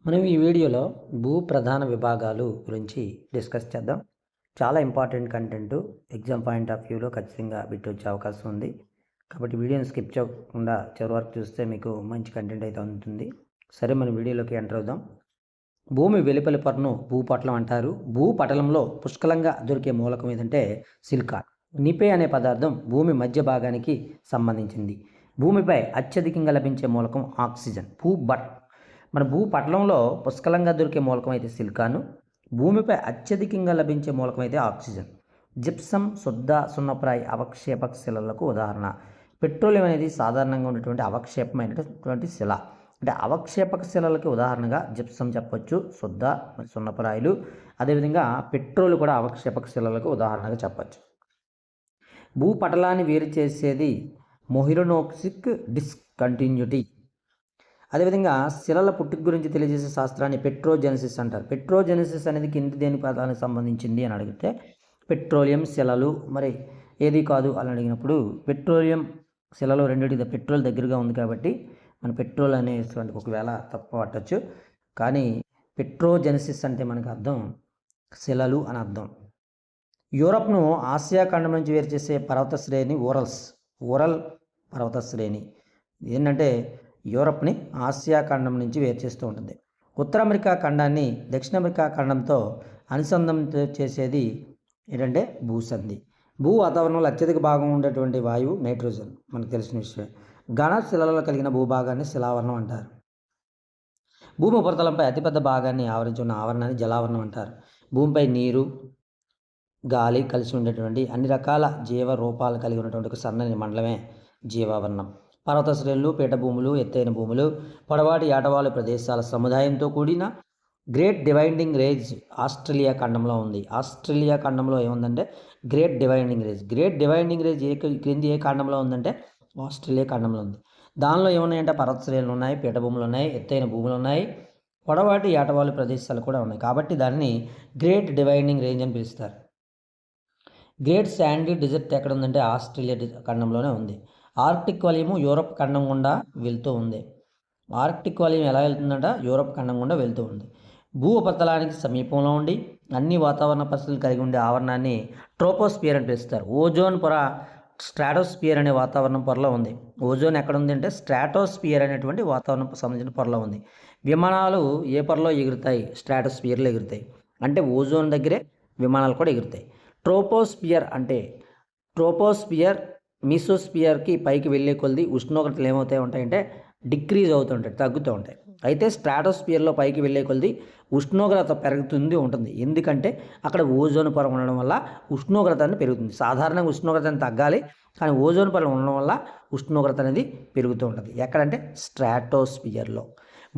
మనం ఈ వీడియోలో భూ ప్రధాన విభాగాలు గురించి డిస్కస్ చేద్దాం. చాలా important content. Exam point of వ్యూలో ఖచ్చితంగా బిట్ వచ్చే అవకాశం ఉంది. కాబట్టి వీడియోని స్కిప్ చేయకుండా చివరి వరకు చూస్తే మీకు మంచి కంటెంట్ అయితే ఉంటుంది. సరే, మనం వీడియోలోకి ఎంటర్ అవుదాం. భూమి వెలుపలి పొరను భూపటలం అంటారు. భూపటలంలో పుష్కలంగా దొరికే మూలకం ఏదంటే సిలికాన్. నిపే అనే పదార్థం భూమి మధ్య భాగానికి సంబంధించింది. భూమిపై అత్యధికంగా లభించే మూలకం ఆక్సిజన్. మన భూపటలంలో పుష్కలంగా దొరికే మూలకం అయితే సిలికాను. భూమిపై అత్యధికంగా లభించే మూలకం అయితే ఆక్సిజన్. జిప్సం, శుద్ధ సున్నప్రాయ అవక్షేపక శిలలకు ఉదాహరణ. పెట్రోలియం అనేది సాధారణంగా ఉన్నటువంటి అవక్షేపమైనటువంటి శిల. అంటే అవక్షేపక శిలలకి ఉదాహరణగా జిప్సం చెప్పొచ్చు, శుద్ధ సున్నప్రాయలు. అదేవిధంగా పెట్రోల్ కూడా అవక్షేపక శిలలకు ఉదాహరణగా చెప్పచ్చు. భూపటలాన్ని వేరు చేసేది మొహిరోనోక్సిక్ డిస్కంటిన్యూటీ. అదేవిధంగా శిలల పుట్టుక గురించి తెలియజేసే శాస్త్రాన్ని పెట్రోజెనసిస్ అంటారు. పెట్రోజెనసిస్ అనేది కింది దేని పదానికి సంబంధించింది అని అడిగితే పెట్రోలియం శిలలు, మరి ఏది కాదు అని అడిగినప్పుడు పెట్రోలియం శిలలో రెండింటి పెట్రోల్ దగ్గరగా ఉంది కాబట్టి మన పెట్రోల్ అనేటువంటి ఒకవేళ తప్ప పట్టచ్చు. కానీ పెట్రోజెనసిస్ అంటే మనకు అర్థం శిలలు అని అర్థం. యూరప్ను ఆసియా ఖండం నుంచి వేరు చేసే పర్వత శ్రేణి ఊరల్ పర్వత శ్రేణి. ఏంటంటే యూరప్ని ఆసియా ఖండం నుంచి వేరు చేస్తూ ఉంటుంది. ఉత్తర అమెరికా ఖండాన్ని దక్షిణ అమెరికా ఖండంతో అనుసంధానం చేసేది ఏంటంటే భూసంధి. భూ వాతావరణంలో అత్యధిక భాగం ఉండేటువంటి వాయువు నైట్రోజన్, మనకు తెలిసిన విషయం. ఘన శిలలలో కలిగిన భూభాగాన్ని శిలావరణం అంటారు. భూమి ఉపరితలంపై అతిపెద్ద భాగాన్ని ఆవరించి ఉన్న ఆవరణాన్ని జలావరణం అంటారు. భూమిపై నీరు, గాలి కలిసి ఉండేటువంటి అన్ని రకాల జీవ రూపాలు కలిగి ఉన్నటువంటి ఒక సన్నని మండలమే జీవావరణం. పర్వత శ్రేణులు, పీఠభూములు, ఎత్తైన భూములు, పొడవాటి ఏటవాలు ప్రదేశాల సముదాయంతో కూడిన గ్రేట్ డివైడింగ్ రేంజ్ ఆస్ట్రేలియా ఖండంలో ఉంది. ఆస్ట్రేలియా ఖండంలో ఏముందంటే great dividing range. Great dividing range క్రింది ఏ ఖండంలో ఉందంటే ఆస్ట్రేలియా ఖండంలో ఉంది. దానిలో ఏమున్నాయంటే పర్వత శ్రేణులు ఉన్నాయి, పీఠభూములు ఉన్నాయి, ఎత్తైన భూములు ఉన్నాయి, పొడవాటి ఏటవాలు ప్రదేశాలు కూడా ఉన్నాయి. కాబట్టి దాన్ని గ్రేట్ డివైడింగ్ రేంజ్ అని పిలుస్తారు. గ్రేట్ శాండీ డిజర్ట్ ఎక్కడ ఉందంటే ఆస్ట్రేలియా ఖండంలోనే ఉంది. ఆర్కిటిక్ వలయము యూరప్ ఖండం గుండా వెళ్తూ ఉంది. ఆర్కిటిక్ వలయం ఎలా వెళ్తుందంట? యూరప్ ఖండం గుండా వెళ్తూ ఉంది. భూ ఉపరితలానికి సమీపంలో ఉండి అన్ని వాతావరణ పరిస్థితులు కలిగి ఉండే ఆవరణాన్ని ట్రోపోస్పియర్ అని పిలుస్తారు. ఓజోన్ పొర స్ట్రాటోస్పియర్ అనే వాతావరణ పొరలో ఉంది. ఓజోన్ ఎక్కడ ఉంది అంటే స్ట్రాటోస్పియర్ అనేటువంటి వాతావరణం సంబంధించిన పొరలో ఉంది. విమానాలు ఏ పొరలో ఎగురుతాయి? స్ట్రాటోస్పియర్లో ఎగురుతాయి. అంటే ఓజోన్ దగ్గరే విమానాలు కూడా ఎగురుతాయి. ట్రోపోస్పియర్ అంటే ట్రోపోస్పియర్ మీసోస్పియర్కి పైకి వెళ్ళే కొలది ఉష్ణోగ్రతలు ఏమవుతాయి ఉంటాయంటే డిక్రీజ్ అవుతుంటాయి, తగ్గుతూ ఉంటాయి. అయితే స్ట్రాటోస్పియర్లో పైకి వెళ్ళే కొలది ఉష్ణోగ్రత పెరుగుతుంది ఉంటుంది. ఎందుకంటే అక్కడ ఓజోన్ పొర ఉండడం వల్ల ఉష్ణోగ్రత అనేది పెరుగుతుంది. సాధారణంగా ఉష్ణోగ్రత అనేది తగ్గాలి, కానీ ఓజోన్ పొర ఉండడం వల్ల ఉష్ణోగ్రత అనేది పెరుగుతూ ఉంటుంది. ఎక్కడంటే స్ట్రాటోస్పియర్లో.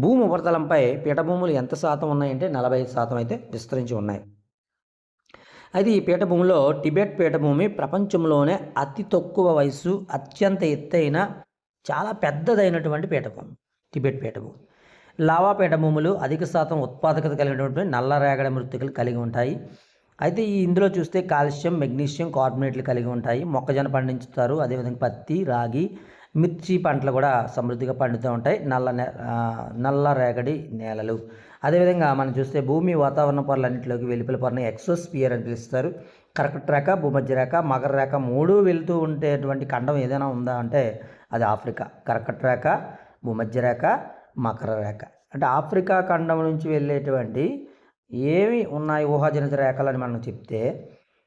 భూమి ఉపరితలంపై పీఠభూములు ఎంత శాతం ఉన్నాయంటే 45% అయితే విస్తరించి ఉన్నాయి. అయితే ఈ పీఠభూమిలో టిబెట్ పీఠభూమి ప్రపంచంలోనే అతి తక్కువ వయసు, అత్యంత ఎత్తైన, చాలా పెద్దదైనటువంటి పీఠభూమి టిబెట్ పీఠభూమి. లావా పీఠభూములు అధిక శాతం ఉత్పాదకత కలిగినటువంటి నల్లరేగడి మృత్తికలు కలిగి ఉంటాయి. అయితే ఇందులో చూస్తే కాల్షియం, మెగ్నీషియం కార్బోనేట్లు కలిగి ఉంటాయి. మొక్కజొన్న పండించుతారు. అదేవిధంగా పత్తి, రాగి, మిర్చి పంటలు కూడా సమృద్ధిగా పండుతూ ఉంటాయి. నల్లరేగడి నేలలు. అదేవిధంగా మనం చూస్తే భూమి వాతావరణ పొరలన్నింటిలోకి వెలుపల పొరని ఎక్సోస్పియర్ అని పిలుస్తారు. కర్కట రేఖ, భూమధ్య రేఖ, మకర రేఖ మూడు వెళ్తూ ఉండేటువంటి ఖండం ఏదైనా ఉందా అంటే అది ఆఫ్రికా. కర్కట రేఖ, భూమధ్య రేఖ, మకర రేఖ. అంటే ఆఫ్రికా ఖండం నుంచి వెళ్ళేటువంటి ఏమి ఉన్నాయి ఊహాజనిత రేఖలని మనం చెప్తే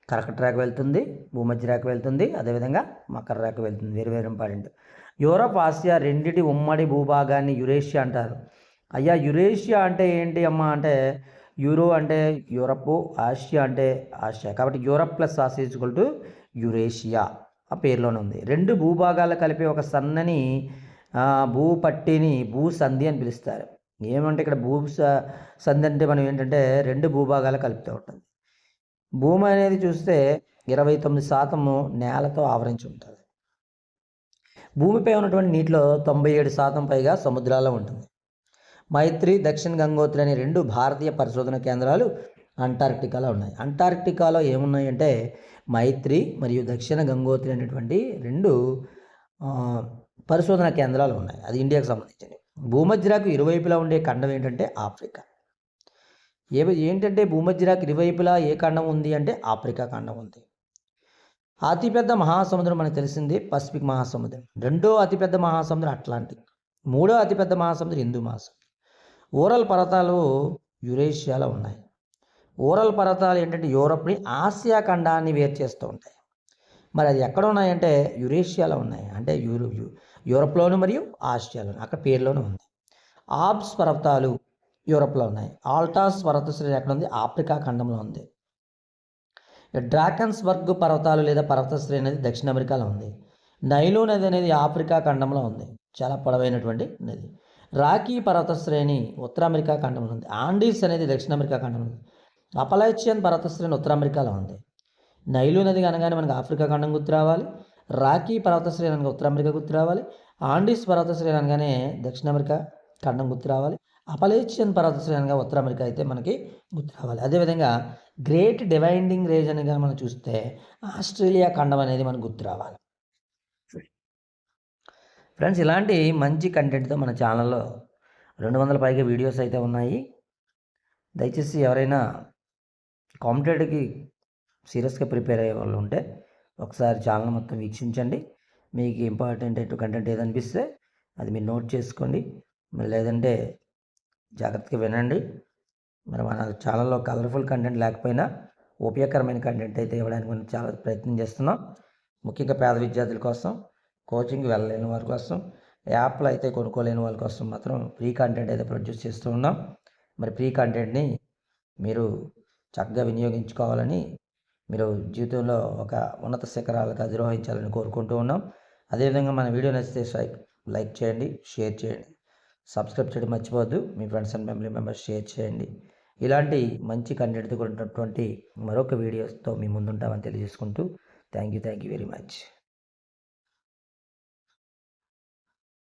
కర్కట రేఖ వెళ్తుంది, భూమధ్య రేఖ వెళ్తుంది, అదేవిధంగా మకర రేఖ వెళ్తుంది. వేరు ఇంపార్టెంట్. యూరప్, ఆసియా రెండిటి ఉమ్మడి భూభాగాన్ని యురేషియా అంటారు. అయ్యా, యురేషియా అంటే ఏంటి అమ్మా అంటే యూరో అంటే యూరప్, ఆసియా అంటే ఆసియా. కాబట్టి Europe plus Asia equal to Eurasia ఆ పేరులోనే ఉంది. రెండు భూభాగాలు కలిపి ఒక సన్నని భూపట్టిని భూసంధి అని పిలుస్తారు. ఏమంటే ఇక్కడ సంధి అంటే మనం ఏంటంటే రెండు భూభాగాలు కలుపుతూ ఉంటుంది. భూమి అనేది చూస్తే 29% నేలతో ఆవరించి ఉంటుంది. భూమిపై ఉన్నటువంటి నీటిలో 97% పైగా సముద్రాల్లో ఉంటుంది. మైత్రి, దక్షిణ గంగోత్రి అనే రెండు భారతీయ పరిశోధన కేంద్రాలు అంటార్క్టికాలో ఉన్నాయి. అంటార్క్టికాలో ఏమున్నాయంటే మైత్రి మరియు దక్షిణ గంగోత్రి అనేటువంటి రెండు పరిశోధన కేంద్రాలు ఉన్నాయి. అది ఇండియాకు సంబంధించినవి. భూమధ్యరేఖకు ఇరువైపులా ఉండే ఖండం ఏంటంటే ఆఫ్రికా. ఏంటంటే భూమధ్యరేఖకు ఇరువైపులా ఏ ఖండం ఉంది అంటే ఆఫ్రికా ఖండం ఉంది. అతిపెద్ద మహాసముద్రం మనకు తెలిసింది పసిఫిక్ మహాసముద్రం. రెండో అతిపెద్ద మహాసముద్రం అట్లాంటిక్. మూడో అతిపెద్ద మహాసముద్రం హిందూ మహాసముద్రం. ఓరల్ పర్వతాలు యురేషియాలో ఉన్నాయి. ఓరల్ పర్వతాలు ఏంటంటే యూరప్ని ఆసియా ఖండాన్ని వేరు చేస్తూ ఉంటాయి. మరి అది ఎక్కడ ఉన్నాయంటే యురేషియాలో ఉన్నాయి. అంటే యూరప్లోను మరియు ఆసియాలోను, అక్కడ పేరులోనే ఉంది. ఆల్ప్స్ పర్వతాలు యూరప్లో ఉన్నాయి. ఆల్టాస్ పర్వత శ్రేణి ఎక్కడ ఉంది? ఆఫ్రికా ఖండంలో ఉంది. డ్రాకన్స్బర్గ్ పర్వతాలు లేదా పర్వత శ్రేణి అనేది దక్షిణ అమెరికాలో ఉంది. నైలు నది అనేది ఆఫ్రికా ఖండంలో ఉంది, చాలా పొడవైనటువంటి నది. రాకీ పర్వత శ్రేణి ఉత్తర అమెరికా ఖండంలో ఉంది. ఆండీస్ అనేది దక్షిణ అమెరికా ఖండంలో ఉంది. అపలాచియన్ పర్వత శ్రేణి ఉత్తర అమెరికాలో ఉంది. నైలు నది అనగానే మనకు ఆఫ్రికా ఖండం గుర్తు రావాలి. రాకీ పర్వత శ్రేణి అనగా ఉత్తర అమెరికా గుర్తు రావాలి. ఆండీస్ పర్వత శ్రేణి అనగానే దక్షిణ అమెరికా ఖండం గుర్తు రావాలి. అపలేచియన్ పర్వత శ్రేణి అనగా ఉత్తర అమెరికా అయితే మనకి గుర్తు రావాలి. అదేవిధంగా గ్రేట్ డివైడింగ్ రేంజ్ అనగా మనం చూస్తే ఆస్ట్రేలియా ఖండం అనేది మనకు గుర్తు రావాలి. ఫ్రెండ్స్, ఇలాంటి మంచి కంటెంట్తో మన ఛానల్లో 200 పైగా వీడియోస్ అయితే ఉన్నాయి. దయచేసి ఎవరైనా కాంపిటేటివ్కి సీరియస్గా ప్రిపేర్ అయ్యే వాళ్ళు ఉంటే ఒకసారి ఛానల్ మొత్తం వీక్షించండి. మీకు ఇంపార్టెంట్ కంటెంట్ ఏదనిపిస్తే అది మీరు నోట్ చేసుకోండి. మరి లేదంటే జాగ్రత్తగా వినండి. మరి మన ఛానల్లో కలర్ఫుల్ కంటెంట్ లేకపోయినా ఉపయోగకరమైన కంటెంట్ అయితే ఇవ్వడానికి మనం చాలా ప్రయత్నం చేస్తున్నాం. ముఖ్యంగా పేద విద్యార్థుల కోసం, కోచింగ్కి వెళ్ళలేని వారి కోసం, యాప్లు అయితే కొనుక్కోలేని వాళ్ళ కోసం మాత్రం ఫ్రీ కంటెంట్ అయితే ప్రొడ్యూస్ చేస్తూ ఉన్నాం. మరి ఫ్రీ కంటెంట్ని మీరు చక్కగా వినియోగించుకోవాలని, మీరు జీవితంలో ఒక ఉన్నత శిఖరాలకు అధిరోహించాలని కోరుకుంటూ ఉన్నాం. అదేవిధంగా మన వీడియో నచ్చితే లైక్ చేయండి, షేర్ చేయండి, సబ్స్క్రైబ్ చేయడం మర్చిపోవద్దు. మీ friends and family members share చేయండి. ఇలాంటి మంచి కంటెంట్తో కూడినటువంటి మరొక వీడియోస్తో మీ ముందుంటామని తెలియజేసుకుంటూ థ్యాంక్ యూ వెరీ మచ్.